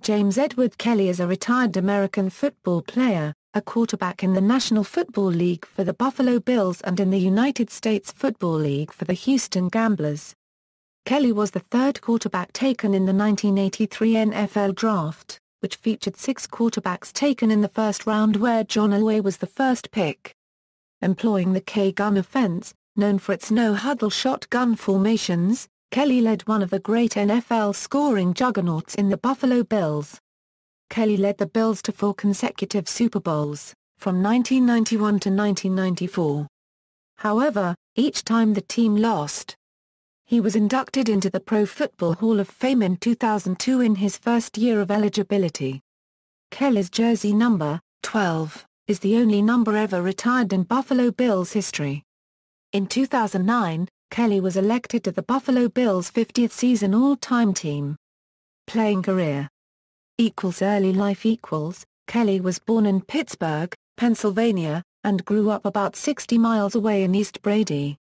James Edward Kelly is a retired American football player, a quarterback in the National Football League for the Buffalo Bills and in the United States Football League for the Houston Gamblers. Kelly was the third quarterback taken in the 1983 NFL Draft, which featured 6 quarterbacks taken in the first round where John Elway was the first pick. Employing the K-gun offense, known for its no-huddle shotgun formations, Kelly led one of the great NFL scoring juggernauts in the Buffalo Bills. Kelly led the Bills to 4 consecutive Super Bowls, from 1991 to 1994. However, each time the team lost. He was inducted into the Pro Football Hall of Fame in 2002 in his first year of eligibility. Kelly's jersey number, 12, is the only number ever retired in Buffalo Bills history. In 2009, Kelly was elected to the Buffalo Bills' 50th season all-time team. Playing career. Early life. Kelly was born in Pittsburgh, Pennsylvania, and grew up about 60 miles away in East Brady.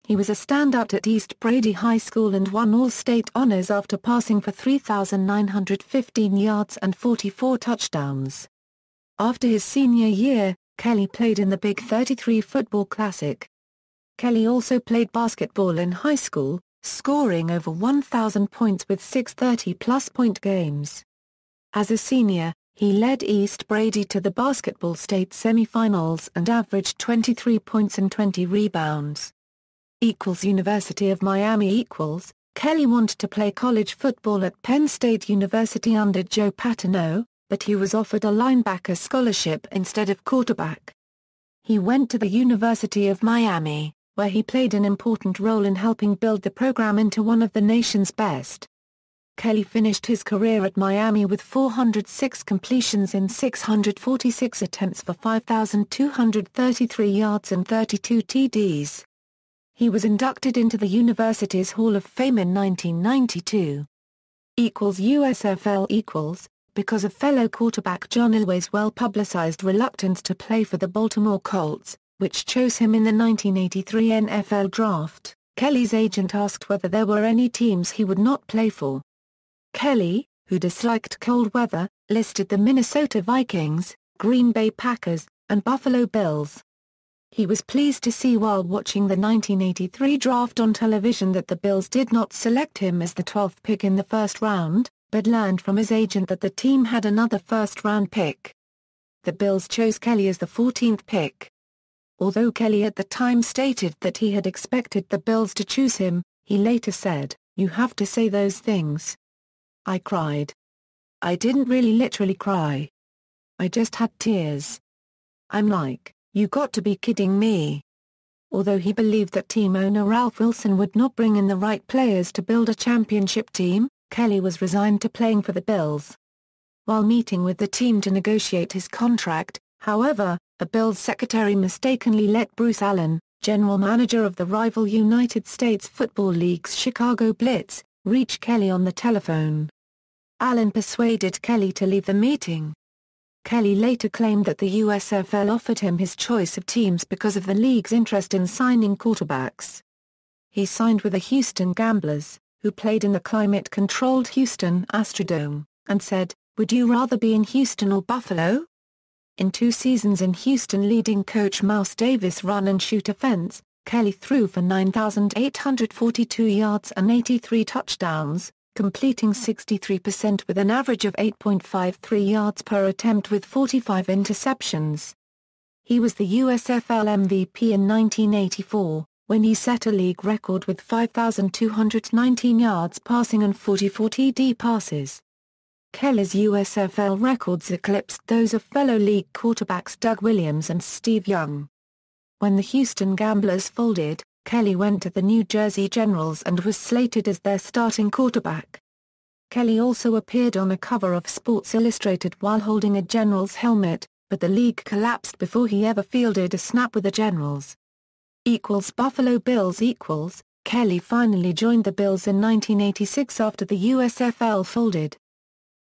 He was a standout at East Brady High School and won All-State honors after passing for 3,915 yards and 44 touchdowns. After his senior year, Kelly played in the Big 33 Football Classic. Kelly also played basketball in high school, scoring over 1,000 points with 6 30-plus point games. As a senior, he led East Brady to the basketball state semifinals and averaged 23 points and 20 rebounds. University of Miami. Kelly wanted to play college football at Penn State University under Joe Paterno, but he was offered a linebacker scholarship instead of quarterback. He went to the University of Miami, where he played an important role in helping build the program into one of the nation's best. Kelly finished his career at Miami with 406 completions in 646 attempts for 5,233 yards and 32 TDs. He was inducted into the university's Hall of Fame in 1992. USFL. Because of fellow quarterback John Elway's well-publicized reluctance to play for the Baltimore Colts, which chose him in the 1983 NFL Draft, Kelly's agent asked whether there were any teams he would not play for. Kelly, who disliked cold weather, listed the Minnesota Vikings, Green Bay Packers, and Buffalo Bills. He was pleased to see while watching the 1983 draft on television that the Bills did not select him as the 12th pick in the first round, but learned from his agent that the team had another first-round pick. The Bills chose Kelly as the 14th pick. Although Kelly at the time stated that he had expected the Bills to choose him, he later said, "You have to say those things. I cried. I didn't really literally cry. I just had tears. I'm like, you got to be kidding me." Although he believed that team owner Ralph Wilson would not bring in the right players to build a championship team, Kelly was resigned to playing for the Bills. While meeting with the team to negotiate his contract, however, a Bills secretary mistakenly let Bruce Allen, general manager of the rival United States Football League's Chicago Blitz, reach Kelly on the telephone. Allen persuaded Kelly to leave the meeting. Kelly later claimed that the USFL offered him his choice of teams because of the league's interest in signing quarterbacks. He signed with the Houston Gamblers, who played in the climate-controlled Houston Astrodome, and said, "Would you rather be in Houston or Buffalo?" In 2 seasons in Houston leading coach Mouse Davis' run-and-shoot offense, Kelly threw for 9,842 yards and 83 touchdowns, completing 63% with an average of 8.53 yards per attempt with 45 interceptions. He was the USFL MVP in 1984, when he set a league record with 5,219 yards passing and 44 TD passes. Kelly's USFL records eclipsed those of fellow league quarterbacks Doug Williams and Steve Young. When the Houston Gamblers folded, Kelly went to the New Jersey Generals and was slated as their starting quarterback. Kelly also appeared on a cover of Sports Illustrated while holding a Generals helmet, but the league collapsed before he ever fielded a snap with the Generals. Buffalo Bills. Kelly finally joined the Bills in 1986 after the USFL folded.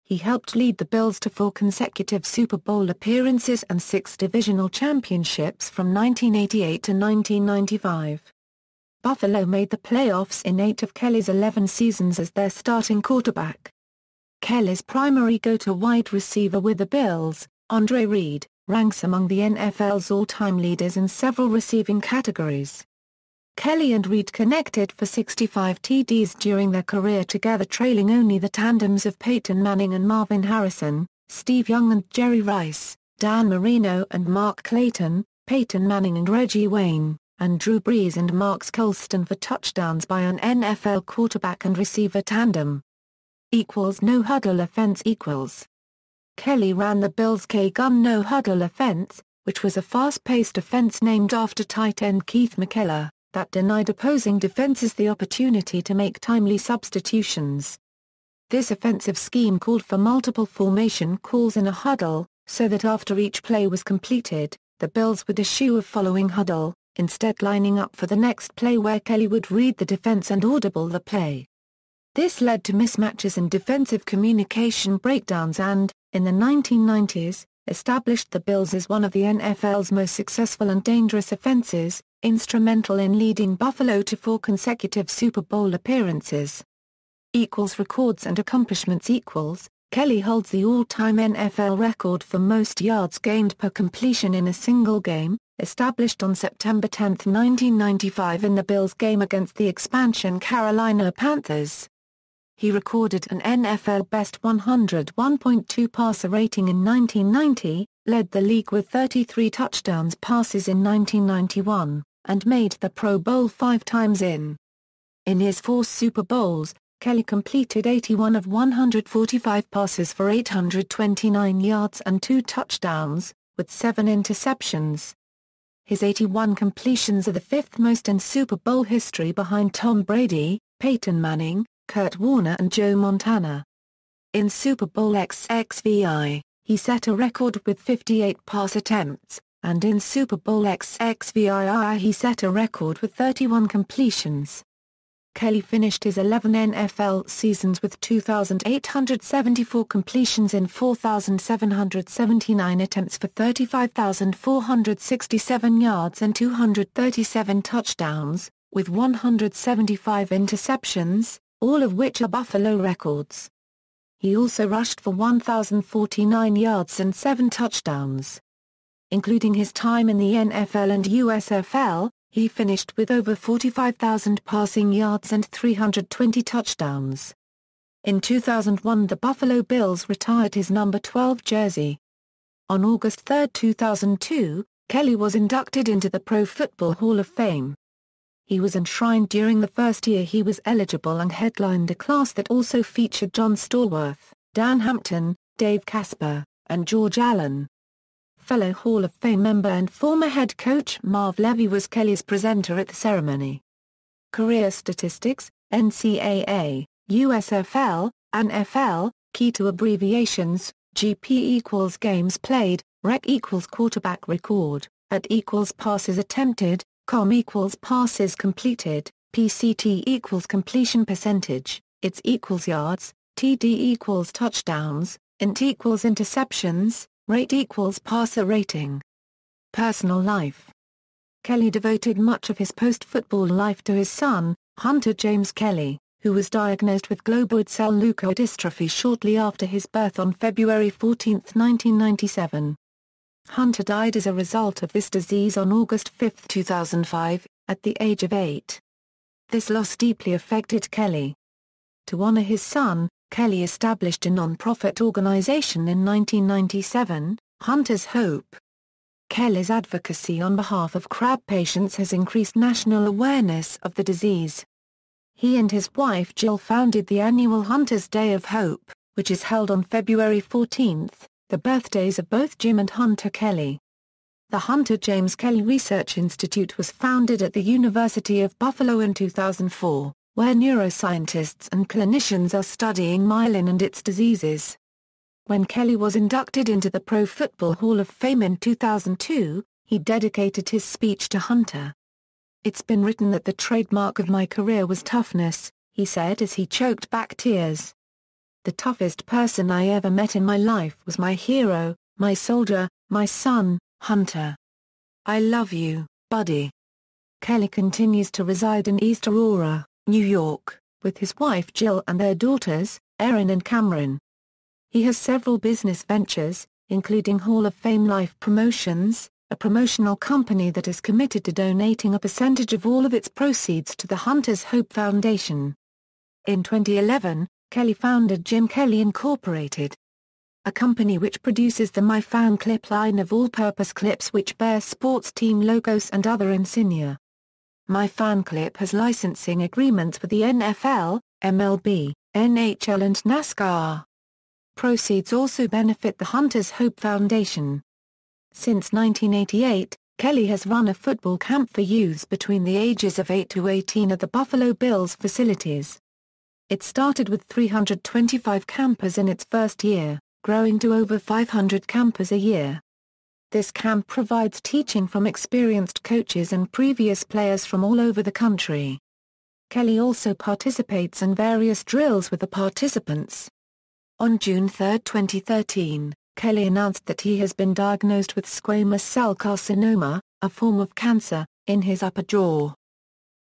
He helped lead the Bills to 4 consecutive Super Bowl appearances and 6 divisional championships from 1988 to 1995. Buffalo made the playoffs in 8 of Kelly's 11 seasons as their starting quarterback. Kelly's primary go-to wide receiver with the Bills, Andre Reed, ranks among the NFL's all-time leaders in several receiving categories. Kelly and Reed connected for 65 TDs during their career together, trailing only the tandems of Peyton Manning and Marvin Harrison, Steve Young and Jerry Rice, Dan Marino and Mark Clayton, Peyton Manning and Reggie Wayne, and Drew Brees and Mark Colston for touchdowns by an NFL quarterback and receiver tandem. No-huddle offense equals. Kelly ran the Bills' K-gun no-huddle offense, which was a fast-paced offense named after tight end Keith McKellar, that denied opposing defenses the opportunity to make timely substitutions. This offensive scheme called for multiple formation calls in a huddle, so that after each play was completed, the Bills would eschew a following huddle, instead lining up for the next play where Kelly would read the defense and audible the play. This led to mismatches and defensive communication breakdowns and, in the 1990s, established the Bills as one of the NFL's most successful and dangerous offenses, instrumental in leading Buffalo to 4 consecutive Super Bowl appearances. Records and accomplishments equals. Kelly holds the all-time NFL record for most yards gained per completion in a single game, established on September 10, 1995 in the Bills game against the expansion Carolina Panthers. He recorded an NFL best 101.2 passer rating in 1990, led the league with 33 touchdowns passes in 1991, and made the Pro Bowl 5 times in his 4 Super Bowls. Kelly completed 81 of 145 passes for 829 yards and 2 touchdowns, with 7 interceptions. His 81 completions are the 5th most in Super Bowl history behind Tom Brady, Peyton Manning, Kurt Warner and Joe Montana. In Super Bowl XXVI, he set a record with 58 pass attempts, and in Super Bowl XXVII he set a record with 31 completions. Kelly finished his 11 NFL seasons with 2,874 completions in 4,779 attempts for 35,467 yards and 237 touchdowns, with 175 interceptions, all of which are Buffalo records. He also rushed for 1,049 yards and 7 touchdowns. Including his time in the NFL and USFL, he finished with over 45,000 passing yards and 320 touchdowns. In 2001 the Buffalo Bills retired his number 12 jersey. On August 3, 2002, Kelly was inducted into the Pro Football Hall of Fame. He was enshrined during the first year he was eligible and headlined a class that also featured John Stallworth, Dan Hampton, Dave Casper, and George Allen. Fellow Hall of Fame member and former head coach Marv Levy was Kelly's presenter at the ceremony. Career statistics, NCAA, USFL, NFL, key to abbreviations, GP equals games played, rec equals quarterback record, AT equals passes attempted, COM equals passes completed, PCT equals completion percentage, ITS equals yards, TD equals touchdowns, INT equals interceptions, rate equals passer rating. Personal life. Kelly devoted much of his post-football life to his son, Hunter James Kelly, who was diagnosed with globoid cell leukodystrophy shortly after his birth on February 14, 1997. Hunter died as a result of this disease on August 5, 2005, at the age of 8. This loss deeply affected Kelly. To honor his son, Kelly established a non-profit organization in 1997, Hunter's Hope. Kelly's advocacy on behalf of CRAB patients has increased national awareness of the disease. He and his wife Jill founded the annual Hunter's Day of Hope, which is held on February 14, the birthdays of both Jim and Hunter Kelly. The Hunter James Kelly Research Institute was founded at the University of Buffalo in 2004, where neuroscientists and clinicians are studying myelin and its diseases. When Kelly was inducted into the Pro Football Hall of Fame in 2002, he dedicated his speech to Hunter. "It's been written that the trademark of my career was toughness," he said as he choked back tears. "The toughest person I ever met in my life was my hero, my soldier, my son, Hunter. I love you, buddy." Kelly continues to reside in East Aurora, New York, with his wife Jill and their daughters, Erin and Cameron. He has several business ventures, including Hall of Fame Life Promotions, a promotional company that is committed to donating a percentage of all of its proceeds to the Hunter's Hope Foundation. In 2011, Kelly founded Jim Kelly Incorporated, a company which produces the My Fan Clip line of all-purpose clips which bear sports team logos and other insignia. My Fan Clip has licensing agreements with the NFL, MLB, NHL and NASCAR. Proceeds also benefit the Hunter's Hope Foundation. Since 1988, Kelly has run a football camp for youths between the ages of 8 to 18 at the Buffalo Bills facilities. It started with 325 campers in its first year, growing to over 500 campers a year. This camp provides teaching from experienced coaches and previous players from all over the country. Kelly also participates in various drills with the participants. On June 3, 2013, Kelly announced that he has been diagnosed with squamous cell carcinoma, a form of cancer, in his upper jaw.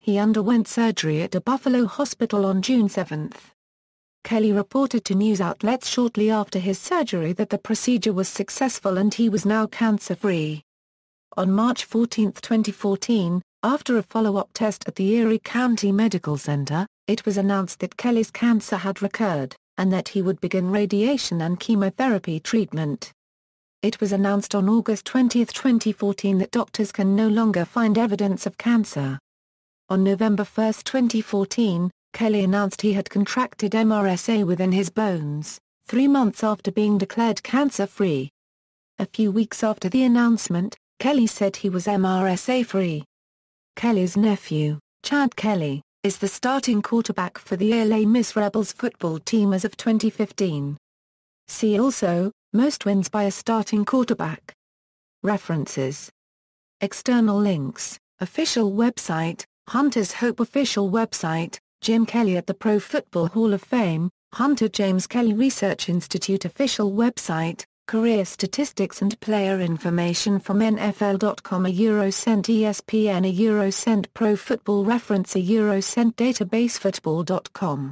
He underwent surgery at a Buffalo hospital on June 7. Kelly reported to news outlets shortly after his surgery that the procedure was successful and he was now cancer-free. On March 14, 2014, after a follow-up test at the Erie County Medical Center, it was announced that Kelly's cancer had recurred, and that he would begin radiation and chemotherapy treatment. It was announced on August 20, 2014 that doctors can no longer find evidence of cancer. On November 1, 2014, Kelly announced he had contracted MRSA within his bones, 3 months after being declared cancer-free. A few weeks after the announcement, Kelly said he was MRSA-free. Kelly's nephew, Chad Kelly, is the starting quarterback for the LA Miss Rebels football team as of 2015. See also, most wins by a starting quarterback. References. External links, official website, Hunter's Hope official website, Jim Kelly at the Pro Football Hall of Fame, Hunter James Kelly Research Institute official website, career statistics and player information from NFL.com, a Eurocent ESPN, a Eurocent Pro Football Reference, a Eurocent database, football.com.